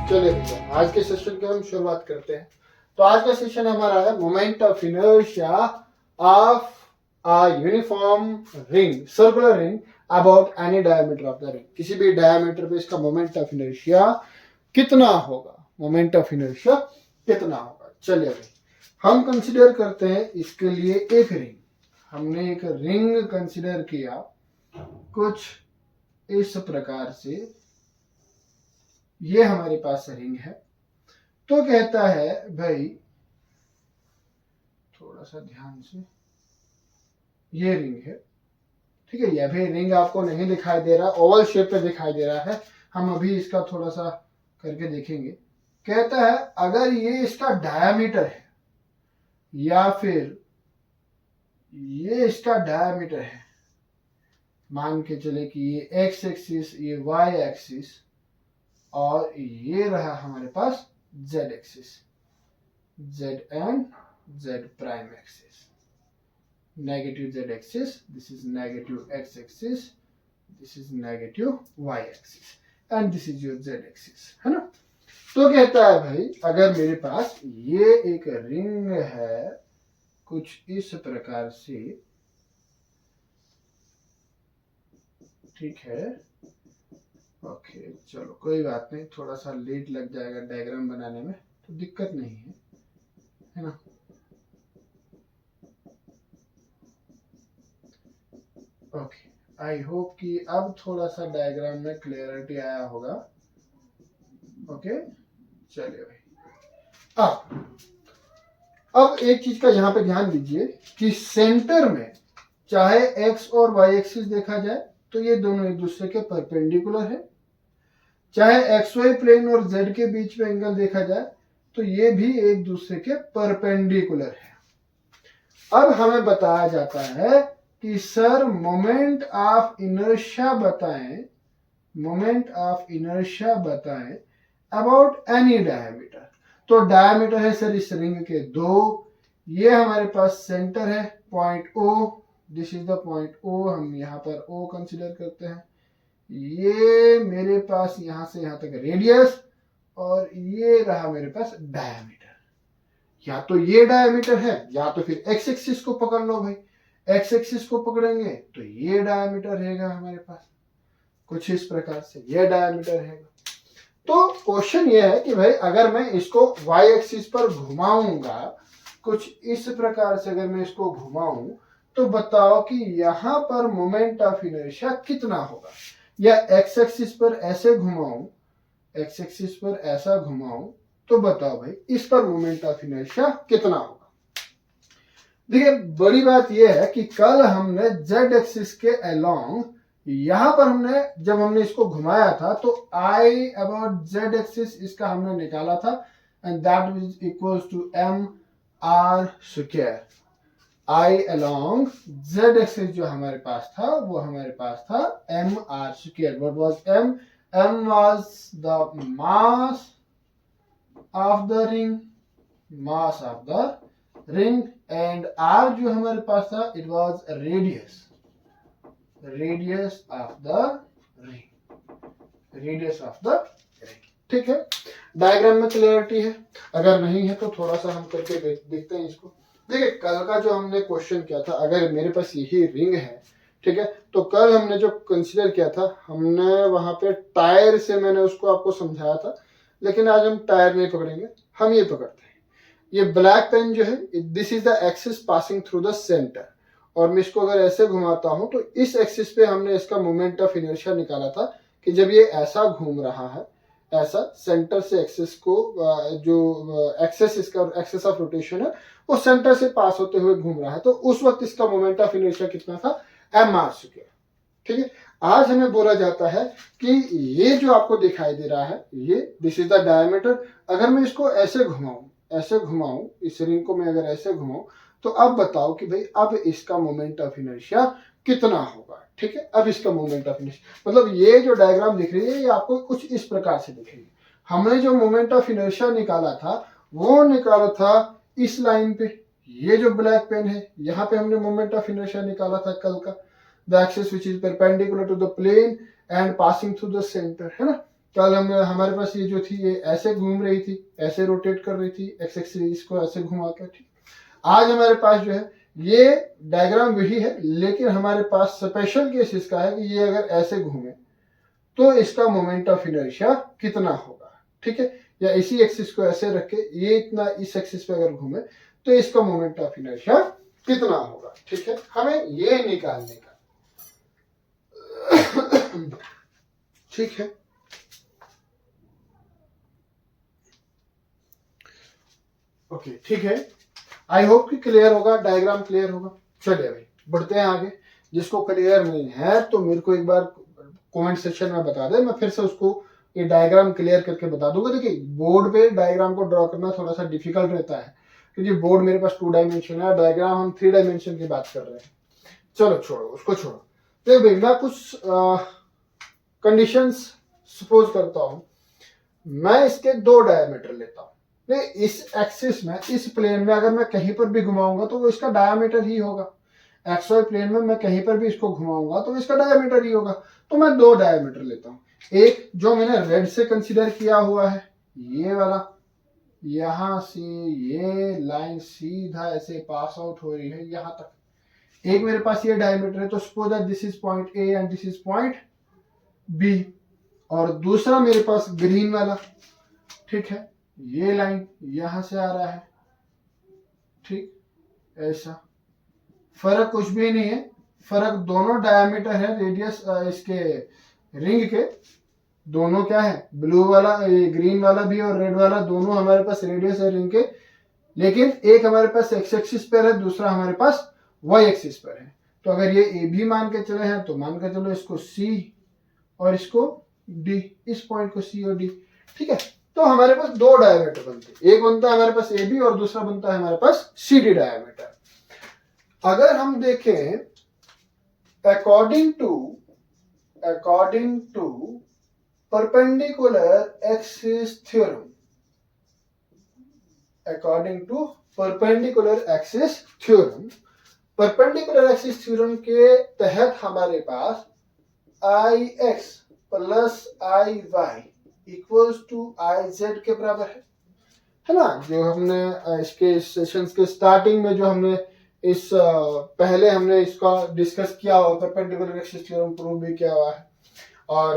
चलिए भैया आज के सेशन की हम शुरुआत करते हैं। तो आज का सेशन हमारा है moment of inertia of a uniform ring, circular ring about any diameter of the ring. किसी भी डायमीटर पे इसका मोमेंट ऑफ इनर्शिया कितना होगा, मोमेंट ऑफ इनर्शिया कितना होगा। चलिए भाई हम कंसीडर करते हैं इसके लिए एक रिंग। हमने एक रिंग कंसीडर किया कुछ इस प्रकार से, ये हमारे पास रिंग है। तो कहता है भाई थोड़ा सा ध्यान से, ये रिंग है, ठीक है। ये भी रिंग आपको नहीं दिखाई दे रहा, ओवल शेप पे दिखाई दे रहा है। हम अभी इसका थोड़ा सा करके देखेंगे। कहता है अगर ये इसका डायामीटर है या फिर ये इसका डायामीटर है, मान के चले कि ये एक्स एक्सिस, ये वाई एक्सिस और ये रहा हमारे पास Z axis, Z and Z prime axis, negative Z axis, this is negative X axis, this is negative Y axis and this is your Z axis, है ना। तो कहता है भाई अगर मेरे पास ये एक रिंग है कुछ इस प्रकार से, ठीक है, ओके चलो कोई बात नहीं, थोड़ा सा लेट लग जाएगा डायग्राम बनाने में, तो दिक्कत नहीं है ना। ओके आई होप कि अब थोड़ा सा डायग्राम में क्लियरिटी आया होगा। ओके चलिए भाई अब एक चीज का यहाँ पे ध्यान दीजिए कि सेंटर में चाहे एक्स और वाई एक्सिस देखा जाए तो ये दोनों एक दूसरे के परपेंडिकुलर है, चाहे एक्स वाई प्लेन और जेड के बीच में एंगल देखा जाए तो ये भी एक दूसरे के परपेंडिकुलर है। अब हमें बताया जाता है कि सर मोमेंट ऑफ इनर्शिया बताएं, मोमेंट ऑफ इनर्शिया बताएं अबाउट एनी डायमीटर। तो डायमीटर है सर इस रिंग के 2, ये हमारे पास सेंटर है point O, this is the point O, हम यहाँ पर ओ कंसिडर करते हैं। ये मेरे पास यहां से यहां तक रेडियस और ये रहा मेरे पास डायमीटर। या तो ये डायमीटर है या तो फिर एक्स एक्सिस को पकड़ लो भाई, एक्स एक्सिस को पकड़ेंगे तो ये डायमीटर रहेगा हमारे पास कुछ इस प्रकार से, ये डायमीटर रहेगा। तो क्वेश्चन ये है कि भाई अगर मैं इसको वाई एक्सिस पर घुमाऊंगा कुछ इस प्रकार से, अगर मैं इसको घुमाऊं तो बताओ कि यहां पर मोमेंट ऑफ इनर्शिया कितना होगा। या एक्स एक्सिस पर ऐसे घुमाऊं, एक्स एक्सिस पर ऐसा घुमाऊं तो बताओ भाई इस पर मोमेंट ऑफ इनर्शिया कितना होगा। देखिए बड़ी बात यह है कि कल हमने जेड एक्सिस के अलोंग, यहां पर हमने जब हमने इसको घुमाया था तो आई अबाउट जेड एक्सिस इसका हमने निकाला था and that is equals to M R square. I along Z axis जो हमारे पास था वो हमारे पास था M R square. What was M? M was the mass of the ring, mass of the ring, and R जो हमारे पास था it was radius, radius of the ring, radius of the ring, ठीक है। डायग्राम में clarity है? अगर नहीं है तो थोड़ा सा हम करके देखते हैं इसको। देखिए कल का जो हमने क्वेश्चन किया था, अगर मेरे पास यही रिंग है, ठीक है, तो कल हमने जो कंसीडर किया था, हमने वहां पे टायर से मैंने उसको आपको समझाया था, लेकिन आज हम टायर नहीं पकड़ेंगे, हम ये पकड़ते हैं। ये ब्लैक पेन जो है, this is the axis passing through the centre, और मैं इसको अगर ऐसे घुमाता हूं तो इस एक्सिस पे हमने इसका मोमेंट ऑफ इनर्शिया निकाला था कि जब ये ऐसा घूम रहा है, ऐसा सेंटर से एक्सिस को, जो एक्सेस इसका एक्सेस ऑफ रोटेशन है वो सेंटर से पास होते हुए घूम रहा है, तो उस वक्त इसका मोमेंट ऑफ इनर्शिया कितना था? एम आर स्क्वायर, ठीक है। आज हमें बोला जाता है कि ये जो आपको दिखाई दे रहा है, ये दिस इज द डायमीटर। अगर मैं इसको ऐसे घुमाऊं, ऐसे घुमाऊं, इस रिंग को मैं अगर ऐसे घुमाऊं तो अब बताओ कि भाई अब इसका मोमेंट ऑफ इनर्शिया कितना होगा, ठीक है। अब इसका मोमेंट ऑफ इनर्शिया, मतलब ये जो डायग्राम दिख रही है ये आपको कुछ इस प्रकार से दिख रही है। हमने जो मोमेंट ऑफ इनर्शिया निकाला था वो निकाला था इस लाइन पे, ये जो ब्लैक पेन है यहाँ पे हमने मोमेंट ऑफ इनर्शिया निकाला था कल का, the axis which is perpendicular to the plane and passing through the centre, है ना। कल हम हमारे पास ये जो थी ये ऐसे घूम रही थी, ऐसे रोटेट कर रही थी, एक्स एक्सिस को ऐसे घुमा के, ठीक। आज हमारे पास जो है ये डायग्राम वही है, लेकिन हमारे पास स्पेशल केस इसका है कि ये अगर ऐसे घूमे तो इसका मोमेंट ऑफ इनर्शिया कितना होगा, ठीक है। या इसी एक्सिस को ऐसे रख के ये इतना इस एक्सिस पे अगर घूमे तो इसका मोमेंट ऑफ इनर्शिया कितना होगा, ठीक है। हमें ये निकालने का, ठीक है। ओके, ठीक है। आई होप कि क्लियर होगा, डायग्राम क्लियर होगा। चलिए भाई बढ़ते हैं आगे। जिसको क्लियर नहीं है तो मेरे को एक बार कमेंट सेक्शन में बता दे, मैं फिर से उसको ये डायग्राम क्लियर करके बता दूंगा। देखिए बोर्ड पे डायग्राम को ड्रॉ करना थोड़ा सा डिफिकल्ट रहता है, क्योंकि बोर्ड मेरे पास 2 डायमेंशन है, डायग्राम हम 3 डायमेंशन की बात कर रहे हैं। चलो छोड़ो उसको, छोड़ो। तो भाई मैं कुछ कंडीशंस सपोज करता हूं। मैं इसके 2 डायमीटर लेता हूं। इस एक्सिस में, इस प्लेन में अगर मैं कहीं पर भी घुमाऊंगा तो वो इसका डायमीटर ही होगा। एक्सवाई प्लेन में मैं कहीं पर भी इसको घुमाऊंगा तो इसका डायमीटर ही होगा। तो मैं 2 डायमीटर लेता हूं। एक जो मैंने रेड से कंसीडर किया हुआ है, ये वाला, यहां से ये लाइन सीधा ऐसे पास आउट हो रही है यहां तक। एक मेरे पास ये डायमीटर है, तो suppose that this is point A and this is point B. और दूसरा मेरे पास ग्रीन वाला, ठीक है, ये लाइन यहां से आ रहा है, ठीक। ऐसा फर्क कुछ भी नहीं है, फर्क दोनों डायमीटर है, रेडियस इसके रिंग के दोनों क्या है, ब्लू वाला, ग्रीन वाला भी और रेड वाला दोनों हमारे पास रेडियस है रिंग के। लेकिन एक हमारे पास एक्स एक्सिस पर है, दूसरा हमारे पास वाई एक्सिस पर है। तो अगर ये ए भी मान के चले हैं तो मान के चलो इसको सी और इसको डी, इस पॉइंट को सी और डी, ठीक है। तो हमारे पास 2 डायमीटर बनते हैं, एक बनता है हमारे पास ए बी और दूसरा बनता है हमारे पास सी डी डायमीटर। अगर हम देखें according to perpendicular axis theorem, according to perpendicular axis theorem, perpendicular axis theorem के तहत हमारे पास I X plus I Y equals to I Z के बराबर है ना। जो हमने इसके सेशंस के स्टार्टिंग में जो हमने इस पहले हमने इसका डिस्कस किया हुआ, परपेंडिकुलर एक्सिस थ्योरम प्रूव भी किया हुआ है और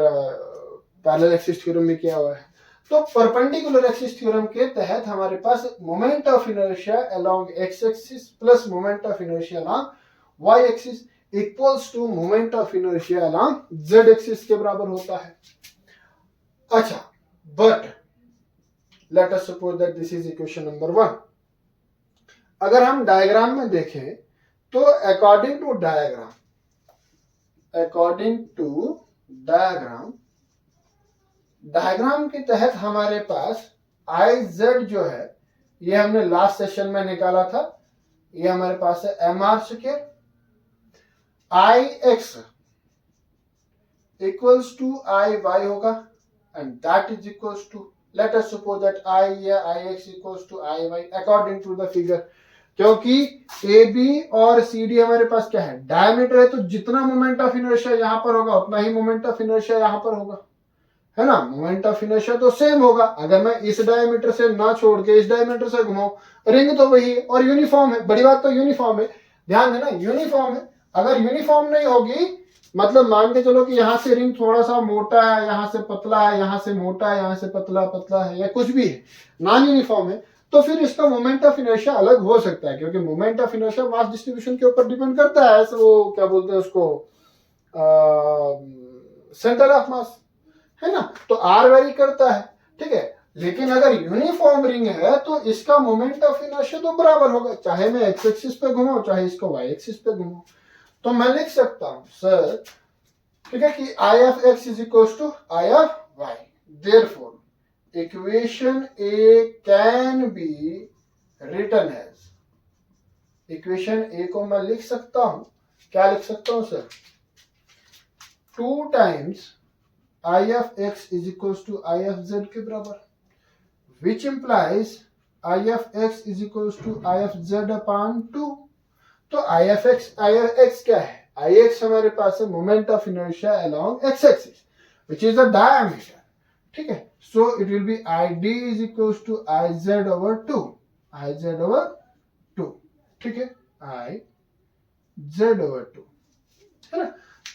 पैरेलल एक्सिस थ्योरम भी किया हुआ है। तो परपेंडिकुलर एक्सिस थ्योरम के तहत हमारे पास moment of inertia along X axis plus moment of inertia along Y axis equals to moment of inertia along Z axis के बराबर होता है। अच्छा, but let us suppose that this is equation number 1। अगर हम डायग्राम में देखें तो अकॉर्डिंग टू डायग्राम के तहत हमारे पास आई जेड जो है, ये हमने लास्ट सेशन में निकाला था, ये हमारे पास है M R square. I X equals to I Y होगा and that is equals to, let us suppose that I या Ix equals to Iy according to the figure। क्योंकि AB और CD हमारे पास क्या है, डायमीटर है, तो जितना मोमेंट ऑफ इनर्शिया यहाँ पर होगा उतना ही मोमेंट ऑफ इनर्शिया यहाँ पर होगा, है ना। मोमेंट ऑफ इनर्शिया तो सेम होगा। अगर मैं इस डायमीटर से ना छोड़ के इस डायमीटर से घुमाऊं, रिंग तो वही है और यूनिफॉर्म है। बड़ी बात तो यूनिफॉर्म है, ध्यान देना यूनिफॉर्म है। अगर यूनिफॉर्म नहीं होगी, मतलब मान के चलो कि यहाँ से रिंग थोड़ा सा मोटा है, यहाँ से पतला है, यहाँ से मोटा है, यहाँ से पतला पतला है, या कुछ भी है, नॉन यूनिफॉर्म है, तो फिर इसका मोमेंट ऑफ इनर्शिया अलग हो सकता है, क्योंकि moment of inertia mass distribution के ऊपर डिपेंड करता है। ऐसे वो क्या बोलते हैं उसको, सेंटर ऑफ मास, है ना। तो आर वेरी करता है, ठीक है। लेकिन अगर यूनिफॉर्म रिंग है तो इसका मोमेंट ऑफ इनर्शिया तो बराबर होगा, चाहे मैं एक्स एक्सिस पे घुमाऊं चाहे इसको वाई एक्सिस पे घुमाऊं। तो मैं लिख सकता हूं सर, ठीक है, कि I of X is equal to I of Y. Therefore equation A can be written as, equation A को मैं लिख सकता हूं, क्या लिख सकता हूं sir, 2 times I of X is equal to I of Z के बराबर, which implies I of X is equal to I of Z upon 2। तो आई एफ एक्स क्या है, आई एक्स हमारे पास है moment of inertia along X axis which is the diameter, ठीक है। So it will be ID is equal to IZ/2, IZ/2, ठीक है, IZ/2, है ना।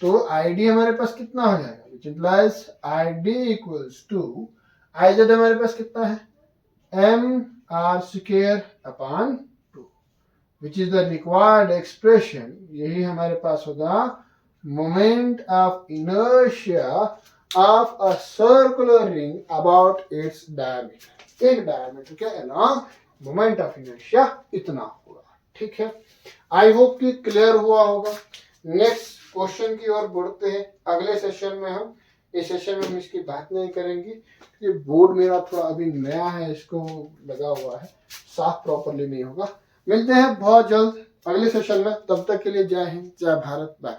तो ID हमारे पास कितना हो जाएगा, which implies ID equals to IZ हमारे पास कितना है, mr²/2, which is the required expression. यही हमारे पास होगा moment of inertia of a circular ring about its diameter. एक डायमीटर के अलोंग मोमेंट ऑफ इनर्शिया इतना होगा, ठीक है। आई होप कि क्लियर हुआ होगा। नेक्स्ट क्वेश्चन की ओर बढ़ते हैं। अगले सेशन में हम इस सेशन में हम इसकी बात नहीं करेंगे क्योंकि बोर्ड मेरा थोड़ा अभी नया है, इसको लगा हुआ है, साफ प्रॉपरली नहीं होगा। मिलते हैं बहुत जल्द अगले सेशन में, तब तक के लिए जय हिंद, जय भारत, बाय।